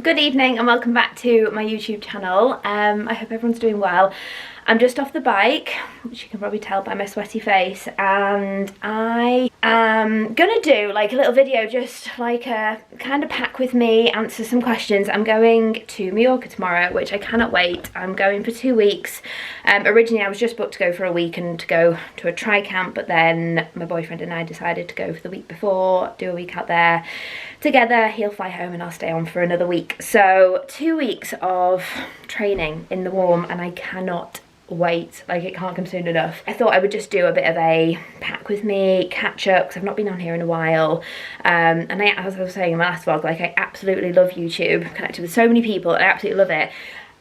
Good evening and welcome back to my YouTube channel. I hope everyone's doing well. I'm just off the bike, which you can probably tell by my sweaty face, and I am gonna do like a little video, just like a kind of pack with me, answer some questions. I'm going to Mallorca tomorrow, which I cannot wait. I'm going for 2 weeks. Originally I was just booked to go for a week and to go to a tri camp, but then my boyfriend and I decided to go for the week before, do a week out there together. He'll fly home and I'll stay on for another week. So 2 weeks of training in the warm, and I cannot wait. Like, it can't come soon enough. I thought I would just do a bit of a pack with me, catch up, because I've not been on here in a while. And as I was saying in my last vlog, like, I absolutely love YouTube, connected with so many people, I absolutely love it.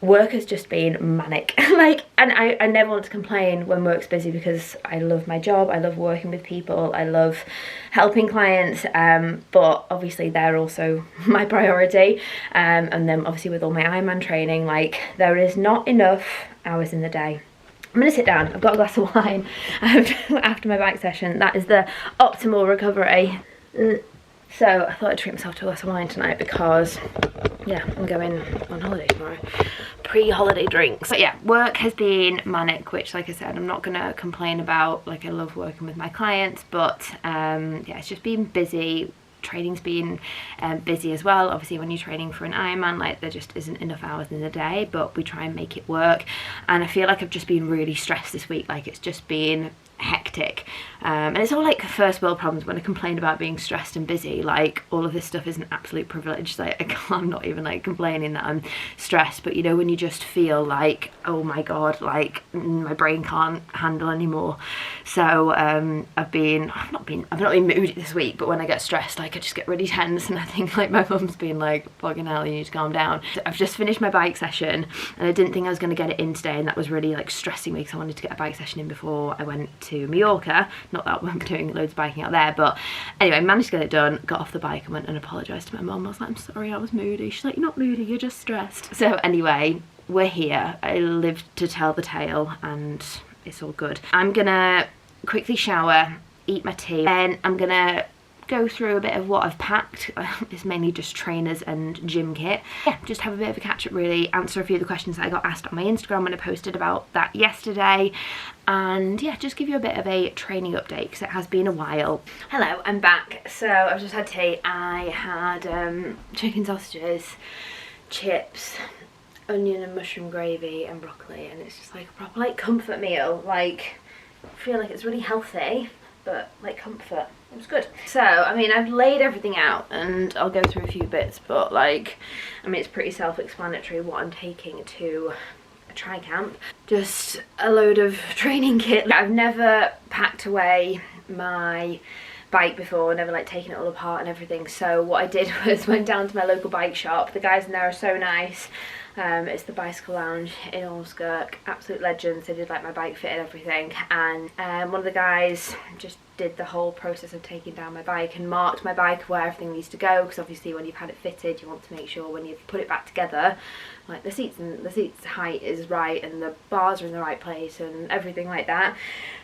Work has just been manic. Like, and I never want to complain when work's busy, because I love my job, I love working with people, I love helping clients, but obviously they're also my priority. And then obviously with all my Ironman training, like, there is not enough hours in the day. I'm gonna sit down, I've got a glass of wine after my bike session. That is the optimal recovery. So I thought I'd treat myself to a glass of wine tonight because, yeah, I'm going on holiday tomorrow. Pre-holiday drinks. But yeah, work has been manic, which, like I said, I'm not gonna complain about. Like, I love working with my clients, but yeah, it's just been busy. Training's been busy as well. Obviously when you're training for an Ironman, like, there just isn't enough hours in the day, but we try and make it work. And I feel like I've just been really stressed this week. Like, it's just been hectic, and it's all like first world problems when I complain about being stressed and busy. Like, all of this stuff is an absolute privilege. Like, I'm not even like complaining that I'm stressed, but you know, when you just feel like, oh my god, like my brain can't handle anymore. So I've not been moody this week, but when I get stressed, like, I just get really tense, and I think like my mum's been like, fucking hell, you need to calm down. I've just finished my bike session, and I didn't think I was going to get it in today, and that was really like stressing me, because I wanted to get a bike session in before I went to Mallorca. Not that I'm doing loads of biking out there, but anyway, managed to get it done, got off the bike and went and apologised to my mum. I was like, I'm sorry, I was moody. She's like, you're not moody, you're just stressed. So anyway, we're here. I lived to tell the tale, and it's all good. I'm gonna quickly shower, eat my tea, and I'm gonna go through a bit of what I've packed. It's mainly just trainers and gym kit. Yeah, just have a bit of a catch up, really, answer a few of the questions that I got asked on my Instagram when I posted about that yesterday, and yeah, just give you a bit of a training update, because it has been a while. Hello, I'm back. So I've just had tea. I had chicken sausages, chips, onion and mushroom gravy and broccoli, and it's just like a proper like comfort meal. Like, I feel like it's really healthy, but like comfort. It was good. So, I mean, I've laid everything out, and I'll go through a few bits, but like, I mean, it's pretty self-explanatory what I'm taking to a tri camp. Just a load of training kit. I've never packed away my bike before, never like taken it all apart and everything. So what I did was went down to my local bike shop. The guys in there are so nice. It's the Bicycle Lounge in Orskirk, absolute legends. They did like my bike fit and everything, and one of the guys just did the whole process of taking down my bike and marked my bike where everything needs to go, because obviously when you've had it fitted, you want to make sure when you've put it back together, like the seats height is right and the bars are in the right place and everything like that.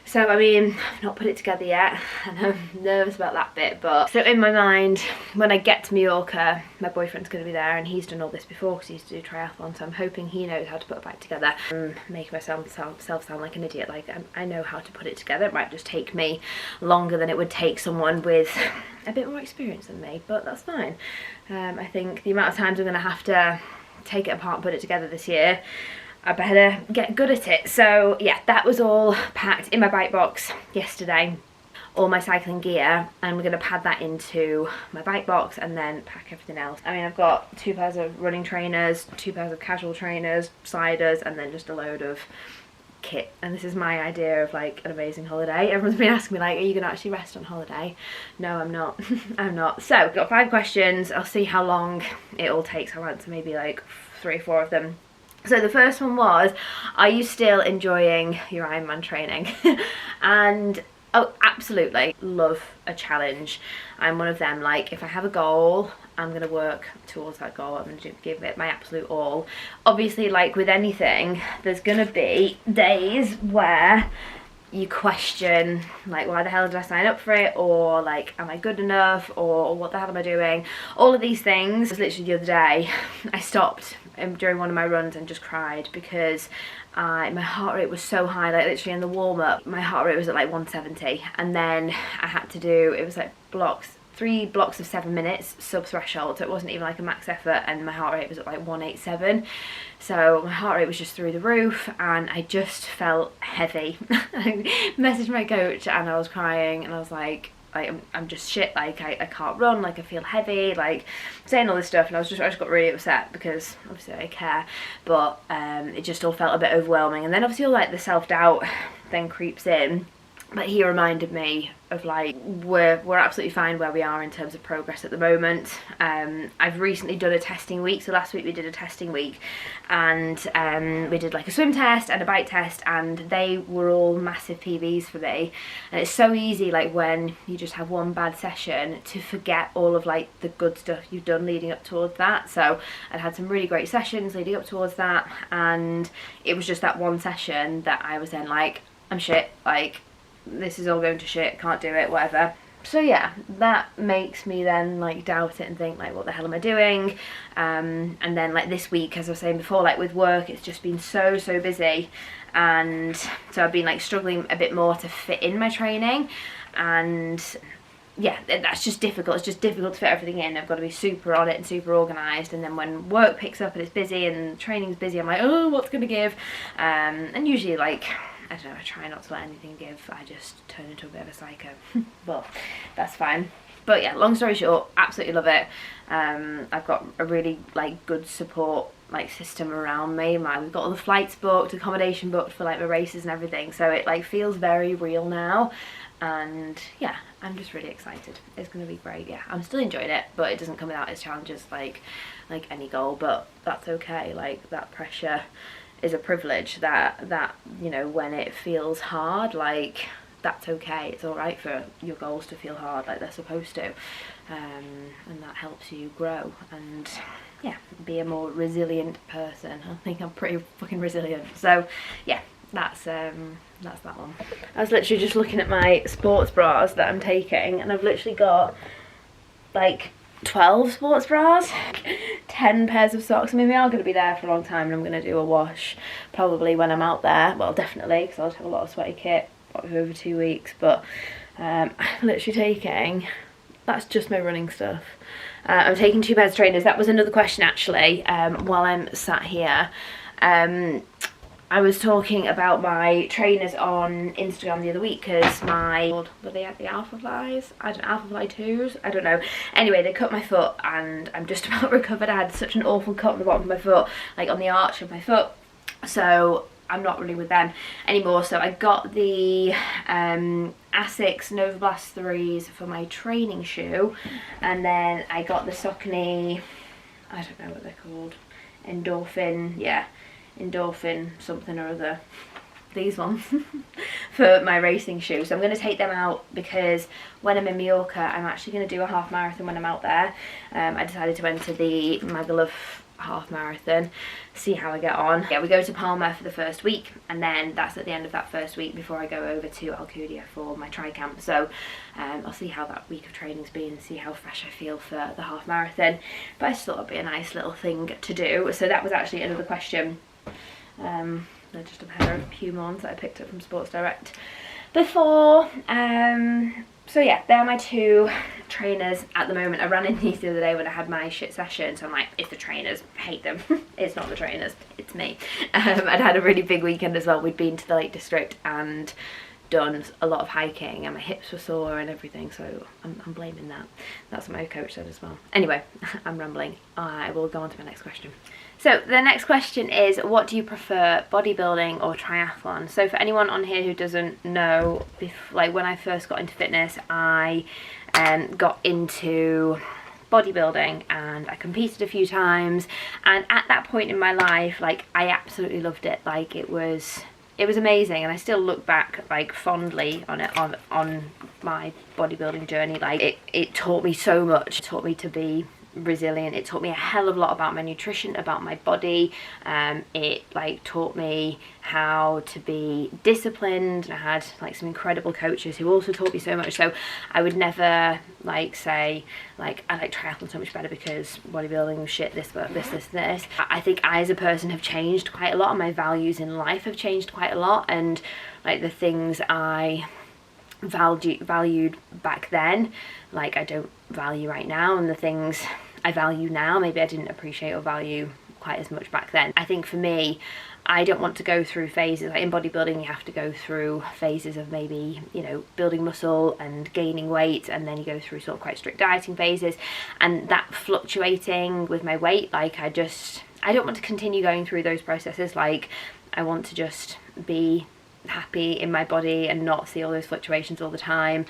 So I mean, I've not put it together yet, and I'm nervous about that bit. But so in my mind, when I get to Mallorca, my boyfriend's going to be there, and he's done all this before because he used to do triathlon, so I'm hoping he knows how to put a bike together. I'm making myself sound like an idiot. Like, I know how to put it together. It might just take me longer than it would take someone with a bit more experience than me, but that's fine. I think the amount of times I'm going to have to take it apart and put it together this year, I better get good at it. So yeah, that was all packed in my bike box yesterday, all my cycling gear. I'm going to pad that into my bike box and then pack everything else. I mean, I've got 2 pairs of running trainers, 2 pairs of casual trainers, sliders, and then just a load of kit. And this is my idea of like an amazing holiday. Everyone's been asking me like, are you gonna actually rest on holiday? No, I'm not. I'm not. So I've got 5 questions. I'll see how long it all takes. I'll answer maybe like 3 or 4 of them. So the first one was, are you still enjoying your Ironman training? And oh, absolutely, love a challenge. I'm one of them, like, if I have a goal, I'm going to work towards that goal. I'm going to give it my absolute all. Obviously, like with anything, there's going to be days where you question like, why the hell did I sign up for it, or like, am I good enough, or what the hell am I doing, all of these things. It was literally the other day I stopped during one of my runs and just cried because my heart rate was so high. Like literally in the warm-up my heart rate was at like 170, and then I had to do, it was like three blocks of 7 minutes sub-threshold, so it wasn't even like a max effort, and my heart rate was at like 187. So my heart rate was just through the roof and I just felt heavy. I messaged my coach and I was crying and I was like I'm just shit, like I can't run, like I feel heavy, like saying all this stuff, and I just got really upset because obviously I care, but it just all felt a bit overwhelming. And then obviously all like the self-doubt then creeps in. But he reminded me of like, we're absolutely fine where we are in terms of progress at the moment. I've recently done a testing week, so last week we did a testing week, and we did like a swim test and a bike test, and they were all massive PBs for me. And it's so easy, like when you just have one bad session, to forget all of like the good stuff you've done leading up towards that. So I'd had some really great sessions leading up towards that, and it was just that one session that I was then like, I'm shit, like this is all going to shit, can't do it, whatever. So yeah, that makes me then like doubt it and think like, what the hell am I doing? And then like this week, as I was saying before, like with work, it's just been so busy, and so I've been like struggling a bit more to fit in my training, and yeah, that's just difficult. It's just difficult to fit everything in. I've got to be super on it and super organised, and then when work picks up and it's busy and training's busy, I'm like, oh, what's going to give? And usually like, I don't know, I try not to let anything give. I just turn into a bit of a psycho. But that's fine. But yeah, long story short, absolutely love it. I've got a really like good support like system around me. We've got all the flights booked, accommodation booked for like my races and everything. So it like feels very real now. And yeah, I'm just really excited. It's going to be great. Yeah, I'm still enjoying it, but it doesn't come without its challenges like any goal. But that's okay. Like that pressure is a privilege, that you know, when it feels hard, like that's okay. It's all right for your goals to feel hard, like they're supposed to, and that helps you grow and yeah, be a more resilient person. I think I'm pretty fucking resilient. So yeah, that's that one. I was literally just looking at my sports bras that I'm taking, and I've literally got like 12 sports bras, 10 pairs of socks. I mean, we are going to be there for a long time, and I'm going to do a wash probably when I'm out there. Well, definitely, because I'll have a lot of sweaty kit over 2 weeks. But I'm literally taking, that's just my running stuff. I'm taking 2 pairs of trainers. That was another question actually, while I'm sat here. I was talking about my trainers on Instagram the other week because were they at the Alpha Flies? I don't know, Alpha Fly 2s? I don't know. Anyway, they cut my foot and I'm just about recovered. I had such an awful cut on the bottom of my foot, like on the arch of my foot. So I'm not running with them anymore. So I got the Asics Nova Blast 3s for my training shoe. And then I got the Saucony, I don't know what they're called, Endorphin, yeah. Endorphin something or other, these ones, for my racing shoes. So I'm going to take them out because when I'm in Mallorca, I'm actually going to do a half marathon when I'm out there. I decided to enter the Magaluf half marathon, see how I get on. Yeah, we go to Palma for the first week, and then that's at the end of that first week before I go over to Alcudia for my tri-camp. So I'll see how that week of training's been and see how fresh I feel for the half marathon. But I just thought it'd be a nice little thing to do. So that was actually another question. They're just a pair of Pumons that I picked up from Sports Direct before. So yeah, they're my 2 trainers at the moment. I ran in these the other day when I had my shit session, so I'm like, it's the trainers, hate them. It's not the trainers, it's me. I'd had a really big weekend as well. We'd been to the Lake District and done a lot of hiking, and my hips were sore and everything, so I'm blaming that. That's what my coach said as well. Anyway, I'm rambling. I will go on to my next question. So the next question is, what do you prefer, bodybuilding or triathlon? So for anyone on here who doesn't know, like when I first got into fitness, I got into bodybuilding and I competed a few times, and at that point in my life, like I absolutely loved it. Like it was amazing, and I still look back like fondly on it, on my bodybuilding journey. Like it taught me so much. It taught me to be resilient. It taught me a hell of a lot about my nutrition, about my body. It like taught me how to be disciplined. I had like some incredible coaches who also taught me so much. So I would never like say like I like triathlon so much better because bodybuilding was shit, this but this. I think I as a person have changed quite a lot, and my values in life have changed quite a lot, and like the things I valued back then, like I don't value right now, and the things I value now maybe I didn't appreciate or value quite as much back then. I think for me, I don't want to go through phases. Like in bodybuilding, you have to go through phases of maybe, you know, building muscle and gaining weight, and then you go through sort of quite strict dieting phases, and that fluctuating with my weight, like I don't want to continue going through those processes. Like I want to just be happy in my body and not see all those fluctuations all the time.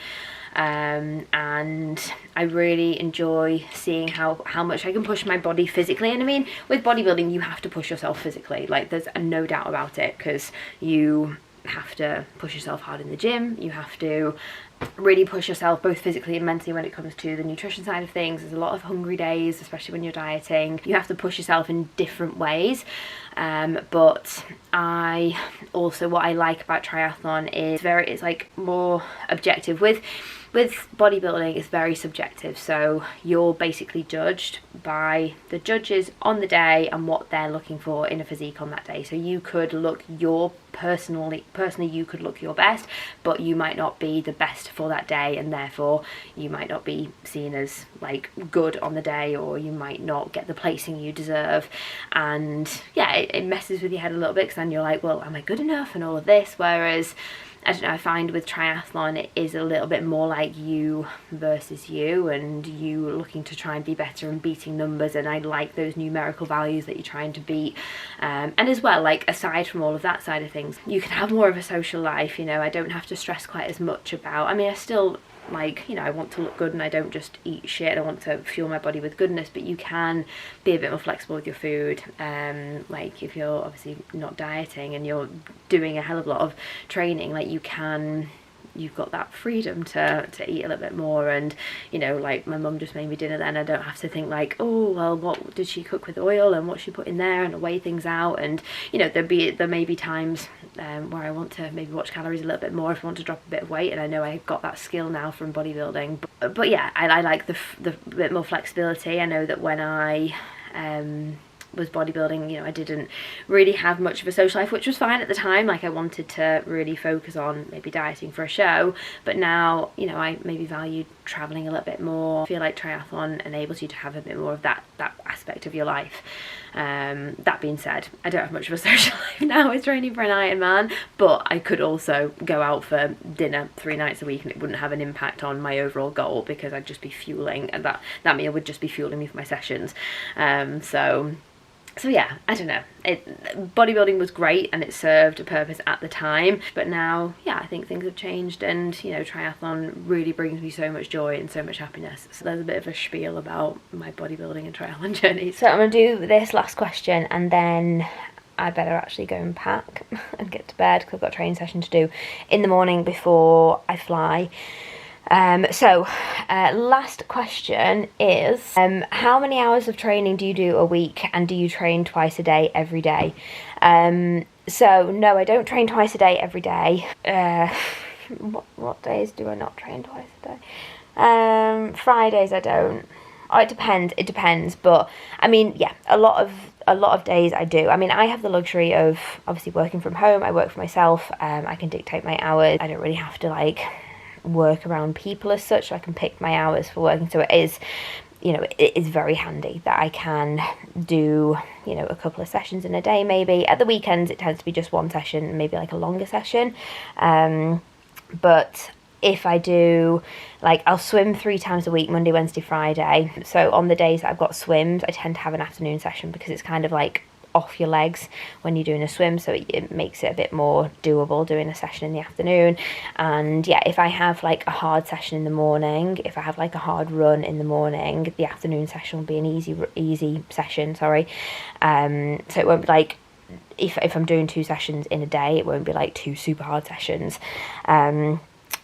And I really enjoy seeing how much I can push my body physically. And I mean, with bodybuilding, you have to push yourself physically, like there's no doubt about it, because you have to push yourself hard in the gym. You have to really push yourself both physically and mentally when it comes to the nutrition side of things. There's a lot of hungry days, especially when you're dieting. You have to push yourself in different ways. But I also, what I like about triathlon is it's like more objective. With bodybuilding, it's very subjective, so you're basically judged by the judges on the day and what they're looking for in a physique on that day. So you could look personally you could look your best, but you might not be the best for that day, and therefore you might not be seen as like good on the day, or you might not get the placing you deserve. And yeah, it messes with your head a little bit, because then you're like, well, am I good enough and all of this? Whereas I don't know, I find with triathlon it is a little bit more like you versus you, and you looking to try and be better and beating numbers, and I like those numerical values that you're trying to beat. And as well, like aside from all of that side of things, you can have more of a social life, you know. I don't have to stress quite as much about, I mean I still like, you know, I want to look good and I don't just eat shit. I want to fuel my body with goodness, but you can be a bit more flexible with your food. Like if you're obviously not dieting and you're doing a hell of a lot of training, like you've got that freedom to eat a little bit more. And you know, like my mum just made me dinner then, I don't have to think like, oh well, what did she cook with oil and what she put in there, and weigh things out. And you know, there may be times where I want to maybe watch calories a little bit more if I want to drop a bit of weight, and I know I've got that skill now from bodybuilding. But yeah, I like the bit more flexibility. I know that when I was bodybuilding, you know, I didn't really have much of a social life, which was fine at the time. Like I wanted to really focus on maybe dieting for a show, but now, you know, I maybe value traveling a little bit more. I feel like triathlon enables you to have a bit more of that aspect of your life. That being said, I don't have much of a social life now with training for an Ironman, but I could also go out for dinner 3 nights a week and it wouldn't have an impact on my overall goal, because I'd just be fueling, and that meal would just be fueling me for my sessions. So yeah, I don't know. Bodybuilding was great and it served a purpose at the time, but now, yeah, I think things have changed, and you know, triathlon really brings me so much joy and so much happiness. So there's a bit of a spiel about my bodybuilding and triathlon journey. So I'm gonna do this last question and then I better actually go and pack and get to bed, because I've got a training session to do in the morning before I fly. Last question is, how many hours of training do you do a week, and do you train twice a day every day? So no, I don't train twice a day every day. What days do I not train twice a day? Fridays I don't. Oh, it depends, but I mean, yeah, a lot of days I do. I mean, I have the luxury of obviously working from home. I work for myself. I can dictate my hours. I don't really have to like work around people as such, so I can pick my hours for working. So it is, you know, it is very handy that I can do, you know, a couple of sessions in a day. Maybe at the weekends it tends to be just one session, maybe like a longer session. But if I do, like, I'll swim 3 times a week, Monday, Wednesday, Friday. So on the days that I've got swims, I tend to have an afternoon session, because it's kind of like off your legs when you're doing a swim, so it makes it a bit more doable doing a session in the afternoon. And yeah, if I have like a hard session in the morning, if I have like a hard run in the morning, the afternoon session will be an easy session, sorry. So it won't be like, if I'm doing 2 sessions in a day, it won't be like 2 super hard sessions.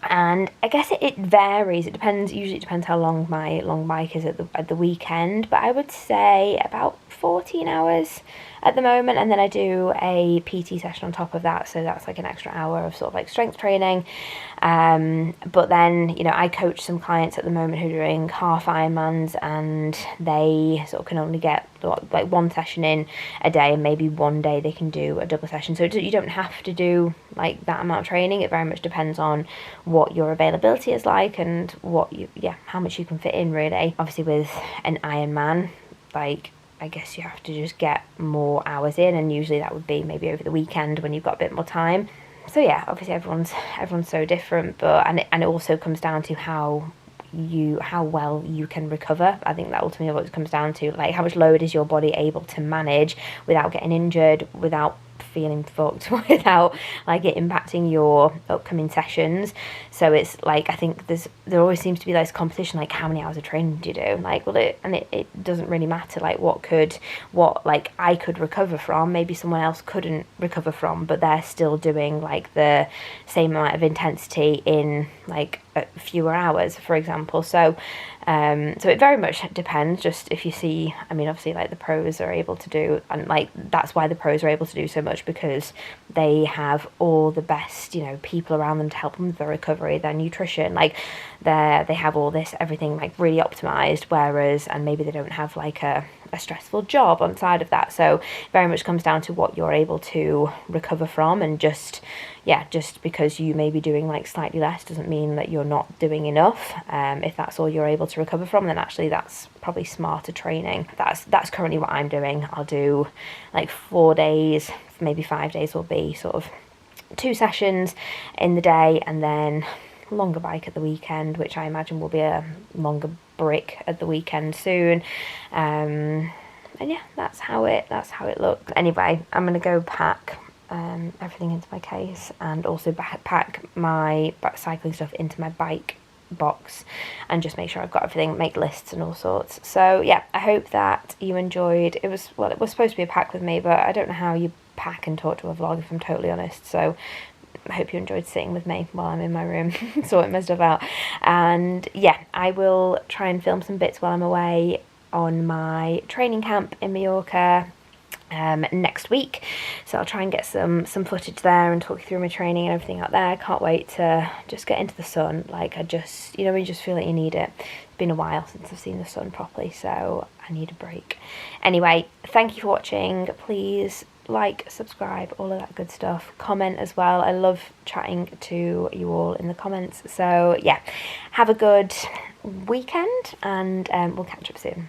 And I guess it varies. It depends. Usually it depends how long my long bike is at the weekend, but I would say about 14 hours at the moment, and then I do a PT session on top of that, so that's like an extra hour of sort of like strength training. But then, you know, I coach some clients at the moment who are doing half Ironmans, and they sort of can only get like one session in a day, and maybe one day they can do a double session. So you don't have to do like that amount of training. It very much depends on what your availability is like and how much you can fit in, really. Obviously with an Ironman, like, I guess you have to just get more hours in, and usually that would be maybe over the weekend when you've got a bit more time. So yeah, obviously everyone's so different, but and it also comes down to how well you can recover. I think that ultimately what it comes down to, like, how much load is your body able to manage without getting injured, without feeling fucked, without like it impacting your upcoming sessions. So it's like, I think there always seems to be this competition, like how many hours of training do you do, like, well, it doesn't really matter, like what like I could recover from, maybe someone else couldn't recover from, but they're still doing like the same amount of intensity in like fewer hours, for example. So it very much depends. Just if you see, I mean, obviously like the pros are able to do, and like that's why the pros are able to do so much, because they have all the best, you know, people around them to help them with their recovery, their nutrition, like they have all this, everything like really optimized, whereas, and maybe they don't have like a stressful job on the side of that. So very much comes down to what you're able to recover from, and just because you may be doing like slightly less doesn't mean that you're not doing enough. If that's all you're able to recover from, then actually that's probably smarter training. That's currently what I'm doing. I'll do like 4 days, maybe 5 days will be sort of 2 sessions in the day, and then longer bike at the weekend, which I imagine will be a longer brick at the weekend soon. And yeah, that's how it looks. Anyway, I'm gonna go pack everything into my case, and also pack my cycling stuff into my bike box, and just make sure I've got everything, make lists and all sorts. So yeah, I hope that you enjoyed. It was supposed to be a pack with me, but I don't know how you pack and talk to a vlog, if I'm totally honest. So I hope you enjoyed sitting with me while I'm in my room sorting my stuff out. And yeah, I will try and film some bits while I'm away on my training camp in Mallorca next week. So I'll try and get some footage there and talk you through my training and everything out there. I can't wait to just get into the sun. Like, I just, you know, you just feel like you need it. It's been a while since I've seen the sun properly, so I need a break. Anyway, thank you for watching. Please like, subscribe, all of that good stuff. Comment as well. I love chatting to you all in the comments. So yeah, have a good weekend, and we'll catch up soon.